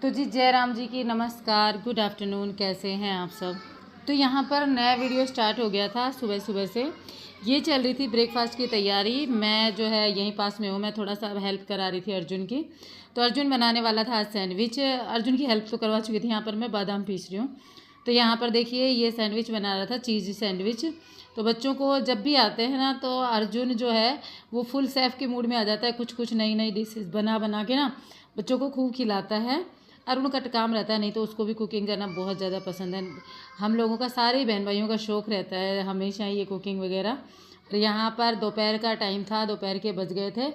तो जी जय राम जी की नमस्कार, गुड आफ्टरनून। कैसे हैं आप सब। तो यहाँ पर नया वीडियो स्टार्ट हो गया था सुबह सुबह से। ये चल रही थी ब्रेकफास्ट की तैयारी। मैं जो है यहीं पास में हूँ, मैं थोड़ा सा हेल्प करा रही थी अर्जुन की। तो अर्जुन बनाने वाला था सैंडविच। अर्जुन की हेल्प तो करवा चुकी थी। यहाँ पर मैं बादाम पीस रही हूँ। तो यहाँ पर देखिए ये सैंडविच बना रहा था, चीज़ सैंडविच। तो बच्चों को जब भी आते हैं ना, तो अर्जुन जो है वो फुल सेफ के मूड में आ जाता है। कुछ कुछ नई नई डिशेस बना बना के ना बच्चों को खूब खिलाता है। अरुण का काम रहता है, नहीं तो उसको भी कुकिंग करना बहुत ज़्यादा पसंद है। हम लोगों का, सारे बहन भाइयों का शौक़ रहता है हमेशा ये कुकिंग वगैरह। और यहाँ पर दोपहर का टाइम था, दोपहर के बज गए थे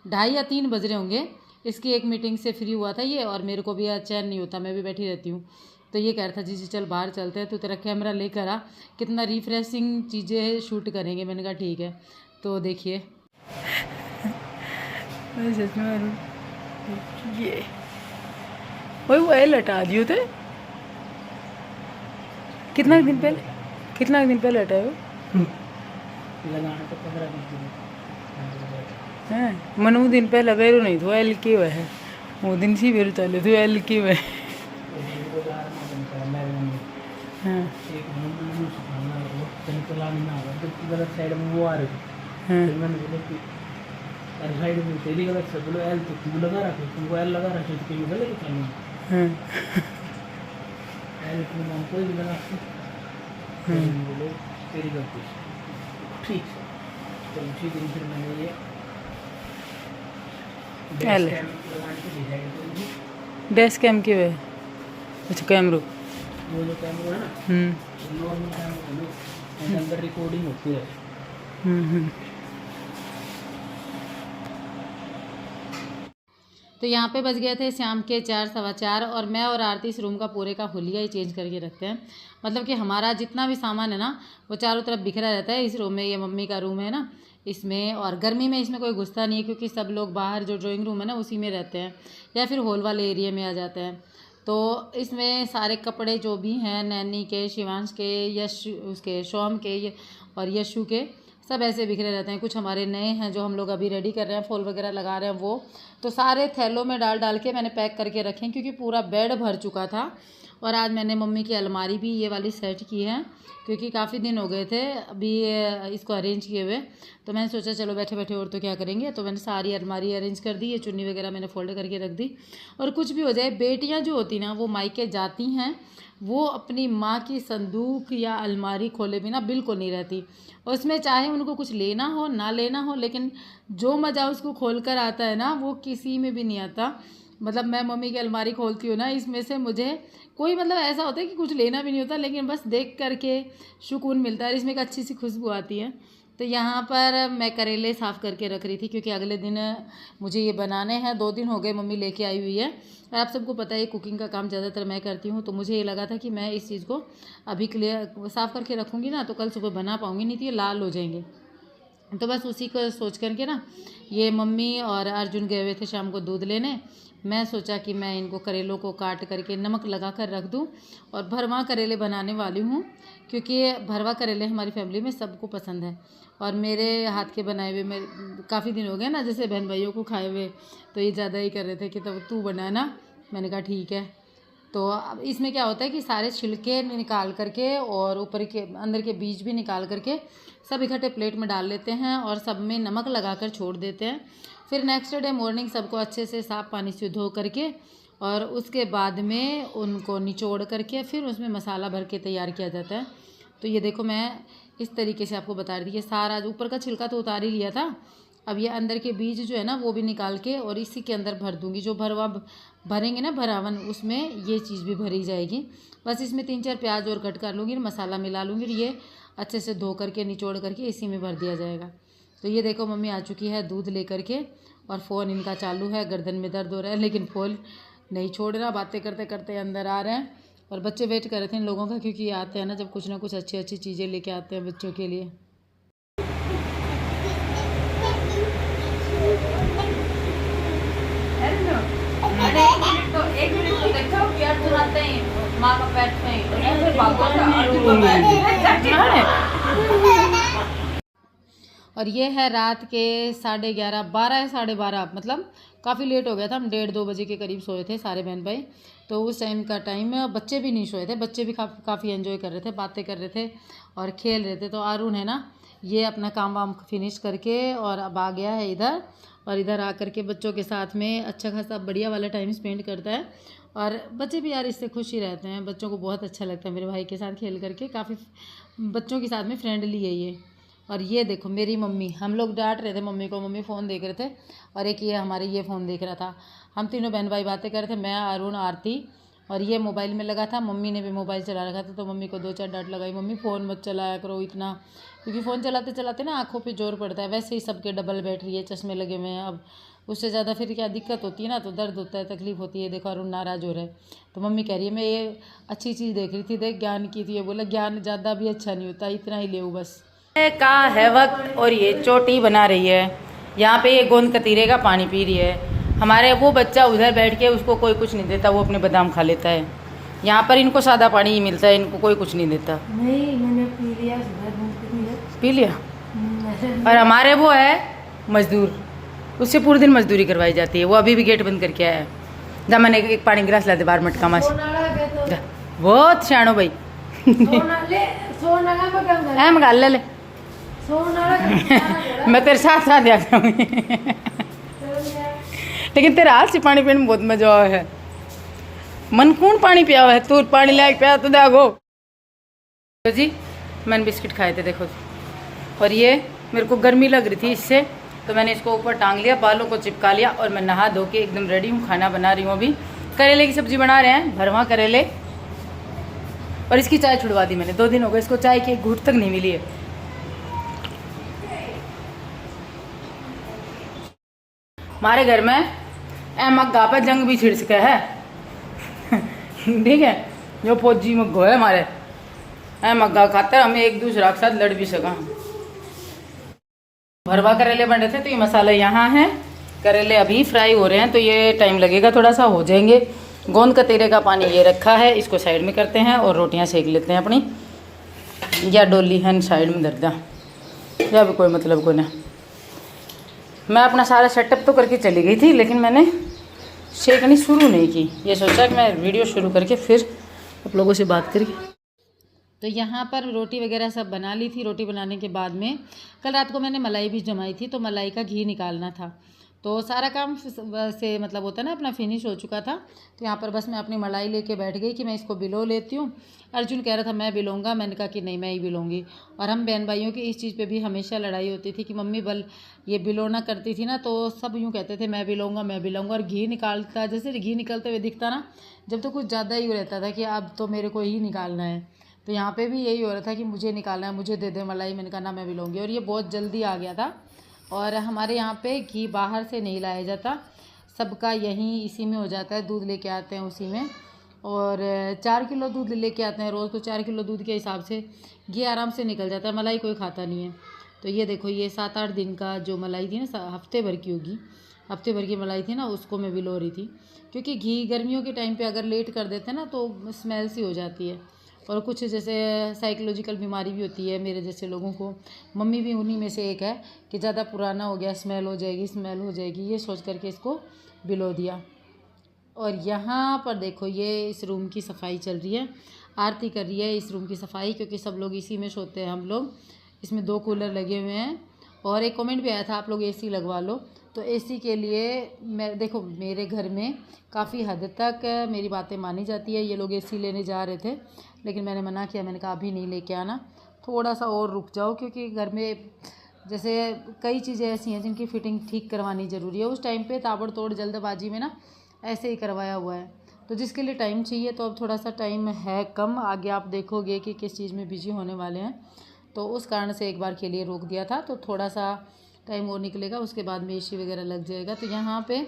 2:30 या 3 बज रहे होंगे। इसकी एक मीटिंग से फ्री हुआ था ये, और मेरे को भी चैन नहीं होता, मैं भी बैठी रहती हूँ। तो ये कह रहा था जी जी चल बाहर चलते हैं, तो तेरा कैमरा लेकर आ, कितना रिफ्रेशिंग चीज़ें शूट करेंगे। मैंने कहा ठीक है। तो देखिए ये वही वो लटा दियो थे। कितना दिन पहले हटाए हो? लगाना तो 15-20 दिन हैं। मनु दिन पहले बेरू नहीं तो एल के वह है वो दिन सी बेरू चले तो एल के वह। हाँ एक मिनट सुखाना वो चला नहीं ना तो गलत साइड में वो आ रही थी। हाँ फिर मैंने बोला कि अरे साइड में तेरी गलत से बोलो एल तो तू लगा रखे, तुमको एल लगा रखे तो क्यों गलत चलना हाँ एल तुम नाम कोई भी लगा सकते। बोलो तेरी गलती ठीक है। तो उसी दिन फिर मैंने ये एल डैश कैम के वे। अच्छा कैमरू वो जो कैमरा है ना नॉर्मल कैमरा है, अंदर रिकॉर्डिंग होती है। तो यहाँ पे बज गए थे शाम के 4 सवा 4, और मैं और आरती इस रूम का पूरे का हुलिया ही चेंज करके रखते हैं। मतलब कि हमारा जितना भी सामान है ना वो चारों तरफ बिखरा रहता है इस रूम में। ये मम्मी का रूम है ना इसमें, और गर्मी में इसमें कोई घुसता नहीं है क्योंकि सब लोग बाहर जो ड्राइंग रूम है ना उसी में रहते हैं, या फिर हॉल वाले एरिया में आ जाते हैं। तो इसमें सारे कपड़े जो भी हैं, नैनी के, शिवांश के, यश उसके, शोम के और यशु के, सब ऐसे बिखरे रहते हैं। कुछ हमारे नए हैं जो हम लोग अभी रेडी कर रहे हैं, फॉल वगैरह लगा रहे हैं वो। तो सारे थैलों में डाल डाल के मैंने पैक करके रखे क्योंकि पूरा बेड भर चुका था। और आज मैंने मम्मी की अलमारी भी ये वाली सेट की है क्योंकि काफ़ी दिन हो गए थे अभी इसको अरेंज किए हुए। तो मैंने सोचा चलो बैठे बैठे और तो क्या करेंगे, तो मैंने सारी अलमारी अरेंज कर दी। ये चुन्नी वगैरह मैंने फोल्ड करके रख दी। और कुछ भी हो जाए, बेटियाँ जो होती ना वो मायके जाती हैं, वो अपनी माँ की संदूक या अलमारी खोले बिना बिल्कुल नहीं रहती। और उसमें चाहे उनको कुछ लेना हो ना लेना हो, लेकिन जो मज़ा उसको खोल कर आता है ना वो किसी में भी नहीं आता। मतलब मैं मम्मी की अलमारी खोलती हूँ ना, इसमें से मुझे कोई मतलब ऐसा होता है कि कुछ लेना भी नहीं होता, लेकिन बस देख करके सुकून मिलता है। इसमें एक अच्छी सी खुशबू आती है। तो यहाँ पर मैं करेले साफ़ करके रख रही थी क्योंकि अगले दिन मुझे ये बनाने हैं। 2 दिन हो गए मम्मी लेके आई हुई है। और आप सबको पता है कुकिंग का काम ज़्यादातर मैं करती हूँ, तो मुझे ये लगा था कि मैं इस चीज़ को अभी क्लियर साफ़ करके रखूँगी ना तो कल सुबह बना पाऊँगी, नहीं तो ये लाल हो जाएंगे। तो बस उसी को सोच करके ना ये मम्मी और अर्जुन गए हुए थे शाम को दूध लेने। मैं सोचा कि मैं इनको करेलों को काट करके नमक लगा कर रख दूं, और भरवा करेले बनाने वाली हूं क्योंकि भरवा करेले हमारी फैमिली में सबको पसंद है। और मेरे हाथ के बनाए हुए मेरे काफ़ी दिन हो गए ना जैसे बहन भाइयों को खाए हुए, तो ये ज़्यादा ही कर रहे थे कि तब तू बनाना। मैंने कहा ठीक है। तो अब इसमें क्या होता है कि सारे छिलके निकाल करके और ऊपर के अंदर के बीज भी निकाल करके सब इकट्ठे प्लेट में डाल लेते हैं और सब में नमक लगाकर छोड़ देते हैं। फिर नेक्स्ट डे मॉर्निंग सबको अच्छे से साफ़ पानी से धो करके और उसके बाद में उनको निचोड़ करके फिर उसमें मसाला भर के तैयार किया जाता है। तो ये देखो मैं इस तरीके से आपको बता रही थी। ये सारा ऊपर का छिलका तो उतार ही लिया था, अब ये अंदर के बीज जो है ना वो भी निकाल के और इसी के अंदर भर दूंगी। जो भरवा भरेंगे ना भरावन, उसमें ये चीज़ भी भरी जाएगी। बस इसमें 3-4 प्याज और कट कर लूँगी, मसाला मिला लूँगी, ये अच्छे से धो करके निचोड़ करके इसी में भर दिया जाएगा। तो ये देखो मम्मी आ चुकी है दूध ले करके, और फ़ोन इनका चालू है। गर्दन में दर्द हो रहा है लेकिन फ़ोन नहीं छोड़ रहा, बातें करते करते अंदर आ रहे हैं। और बच्चे वेट कर रहे थे इन लोगों का क्योंकि आते हैं ना जब कुछ ना कुछ अच्छी अच्छी चीज़ें लेके आते हैं बच्चों के लिए। तो एक मिनट तो देखो प्यार चुराते हैं, माँ का पैर और ये है रात के 11:30 12 या 12:30, मतलब काफ़ी लेट हो गया था, हम 1:30-2 बजे के करीब सोए थे सारे बहन भाई। तो उस टाइम का टाइम में बच्चे भी नहीं सोए थे, बच्चे भी काफ़ी एंजॉय कर रहे थे, बातें कर रहे थे और खेल रहे थे। तो अरुण है ना, ये अपना काम वाम फिनिश करके और अब आ गया है इधर, और इधर आकर के बच्चों के साथ में अच्छा खासा बढ़िया वाला टाइम स्पेंड करता है। और बच्चे भी यार इससे खुश ही रहते हैं, बच्चों को बहुत अच्छा लगता है मेरे भाई के साथ खेल करके, काफ़ी बच्चों के साथ में फ्रेंडली है ये। और ये देखो मेरी मम्मी, हम लोग डांट रहे थे मम्मी को, मम्मी फ़ोन देख रहे थे और एक ये हमारे ये फ़ोन देख रहा था। हम तीनों बहन भाई बातें कर रहे थे, मैं, अरुण, आरती, और ये मोबाइल में लगा था। मम्मी ने भी मोबाइल चला रखा था, तो मम्मी को 2-4 डांट लगाई, मम्मी फ़ोन मत चलाया करो इतना, क्योंकि फ़ोन चलाते चलाते ना आँखों पे जोर पड़ता है। वैसे ही सबके डबल बैटरी है, चश्मे लगे हुए हैं, अब उससे ज़्यादा फिर क्या दिक्कत होती है ना, तो दर्द होता है, तकलीफ़ होती है। देखो अरुण नाराज़ हो रहा है, तो मम्मी कह रही है मैं ये अच्छी चीज़ देख रही थी, देख ज्ञान की थी। ये बोला ज्ञान ज़्यादा भी अच्छा नहीं होता, इतना ही ले बस का है वक्त। और ये चोटी बना रही है, यहाँ पे ये गोंद कतीरे का पानी पी रही है। हमारे वो बच्चा उधर बैठ के, उसको कोई कुछ नहीं देता, वो अपने बादाम खा लेता है। यहाँ पर इनको सादा पानी ही मिलता है, इनको कोई कुछ नहीं देता। नहीं मैंने पी लिया, पी लिया। और हमारे वो है मजदूर, उससे पूरे दिन मजदूरी करवाई जाती है, वो अभी भी गेट बंद करके आया है। जब मैंने एक पानी गिलास ला दे बाहर मटका मास, बहुत सियाणो भाई। हम गाल ले मैं तेरे साथ साथ आ जाऊंगी। लेकिन तेरे हाथ से पानी पीने में बहुत मजा आया है। मन कौन पानी पिया हुआ है, तू पानी ला पिया तो देखो तो जी मैंने बिस्किट खाए थे देखो। और ये मेरे को गर्मी लग रही थी इससे, तो मैंने इसको ऊपर टांग लिया, बालों को चिपका लिया, और मैं नहा धो के एकदम रेडी हूँ। खाना बना रही हूँ अभी, करेले की सब्जी बना रहे हैं, भरवा करेले। और इसकी चाय छुड़वा दी मैंने, 2 दिन हो गए इसको चाय की एक घूंट तक नहीं मिली है। हमारे घर में मग्गा पे जंग भी छिड़ सका है। ठीक है, जो फौजी मग्गो है हमारे, मग्गा खातर हमें एक दूसरा के साथ लड़ भी सका। भरवा करेले बन रहे थे, तो ये मसाला यहाँ है, करेले अभी फ्राई हो रहे हैं, तो ये टाइम लगेगा, थोड़ा सा हो जाएंगे। गोंद कतीरे का पानी ये रखा है, इसको साइड में करते हैं और रोटियां सेक लेते हैं अपनी। या डोली है साइड में दर्दा, या भी कोई मतलब को ना। मैं अपना सारा सेटअप तो करके चली गई थी, लेकिन मैंने सेकनी शुरू नहीं की। ये सोचा कि मैं वीडियो शुरू करके फिर आप लोगों से बात करी। तो यहाँ पर रोटी वगैरह सब बना ली थी। रोटी बनाने के बाद में कल रात को मैंने मलाई भी जमाई थी, तो मलाई का घी निकालना था, तो सारा काम से मतलब होता है ना अपना फिनिश हो चुका था। तो यहाँ पर बस मैं अपनी मलाई लेके बैठ गई कि मैं इसको बिलो लेती हूँ। अर्जुन कह रहा था मैं बिलोंगा, मैंने कहा कि नहीं मैं ही बिलोंगी। और हम बहन भाइयों की इस चीज़ पे भी हमेशा लड़ाई होती थी कि मम्मी बल ये बिलोना करती थी ना, तो सब यूँ कहते थे मैं बिलोंगा मैं बिलोंगा। और घी निकालता, जैसे घी निकलते हुए दिखता ना, जब तो कुछ ज़्यादा ही रहता था कि अब तो मेरे को ही निकालना है। तो यहाँ पे भी यही हो रहा था कि मुझे निकालना है, मुझे दे दे मलाई। मैंने कहा ना मैं बिलोंगी। और ये बहुत जल्दी आ गया था। और हमारे यहाँ पे घी बाहर से नहीं लाया जाता, सबका यहीं इसी में हो जाता है, दूध लेके आते हैं उसी में। और 4 किलो दूध लेके आते हैं रोज़, तो 4 किलो दूध के हिसाब से घी आराम से निकल जाता है। मलाई कोई खाता नहीं है। तो ये देखो, ये 7-8 दिन का जो मलाई थी ना, हफ्ते भर की होगी, हफ्ते भर की मलाई थी ना, उसको मैं बिलो रही थी। क्योंकि घी गर्मियों के टाइम पे अगर लेट कर देते हैं ना, तो स्मेल सी हो जाती है। और कुछ जैसे साइकोलॉजिकल बीमारी भी होती है मेरे जैसे लोगों को। मम्मी भी उन्हीं में से एक है कि ज़्यादा पुराना हो गया, स्मेल हो जाएगी, स्मेल हो जाएगी, ये सोच करके इसको बिलो दिया। और यहाँ पर देखो, ये इस रूम की सफाई चल रही है, आरती कर रही है इस रूम की सफाई, क्योंकि सब लोग इसी में सोते हैं हम लोग। इसमें 2 कूलर लगे हुए हैं। और एक कमेंट भी आया था आप लोग एसी लगवा लो, तो एसी के लिए मैं देखो, मेरे घर में काफ़ी हद तक मेरी बातें मानी जाती है। ये लोग एसी लेने जा रहे थे, लेकिन मैंने मना किया, मैंने कहा अभी नहीं लेके आना, थोड़ा सा और रुक जाओ, क्योंकि घर में जैसे कई चीज़ें ऐसी हैं जिनकी फ़िटिंग ठीक करवानी ज़रूरी है। उस टाइम पे ताबड़तोड़ जल्दबाजी में ना ऐसे ही करवाया हुआ है, तो जिसके लिए टाइम चाहिए, तो अब थोड़ा सा टाइम है कम, आगे आप देखोगे कि किस चीज़ में बिजी होने वाले हैं, तो उस कारण से एक बार के लिए रोक दिया था। तो थोड़ा सा टाइम और निकलेगा, उसके बाद में एसी वगैरह लग जाएगा। तो यहाँ पे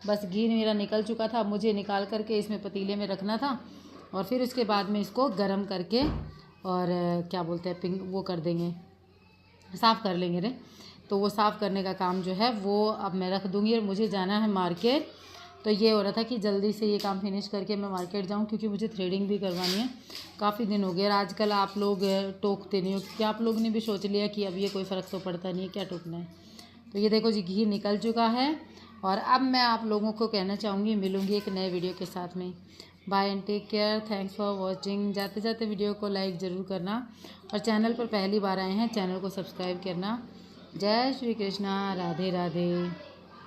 बस घी मेरा निकल चुका था, मुझे निकाल करके इसमें पतीले में रखना था, और फिर उसके बाद में इसको गर्म करके और क्या बोलते हैं पिंग वो कर देंगे, साफ़ कर लेंगे रे। तो वो साफ़ करने का काम जो है वो अब मैं रख दूँगी। और मुझे जाना है मार्केट, तो ये हो रहा था कि जल्दी से ये काम फिनिश करके मैं मार्केट जाऊँ, क्योंकि मुझे थ्रेडिंग भी करवानी है। काफ़ी दिन हो गए, और आजकल आप लोग टोकते नहीं हो, क्योंकि आप लोग ने भी सोच लिया कि अब ये कोई फ़र्क तो पड़ता नहीं है, क्या टोकना है। तो ये देखो जी, घी निकल चुका है, और अब मैं आप लोगों को कहना चाहूँगी, मिलूँगी एक नए वीडियो के साथ में। Bye and take care, thanks for watching. जाते जाते वीडियो को लाइक ज़रूर करना और चैनल पर पहली बार आए हैं चैनल को सब्सक्राइब करना। जय श्री कृष्णा, राधे राधे।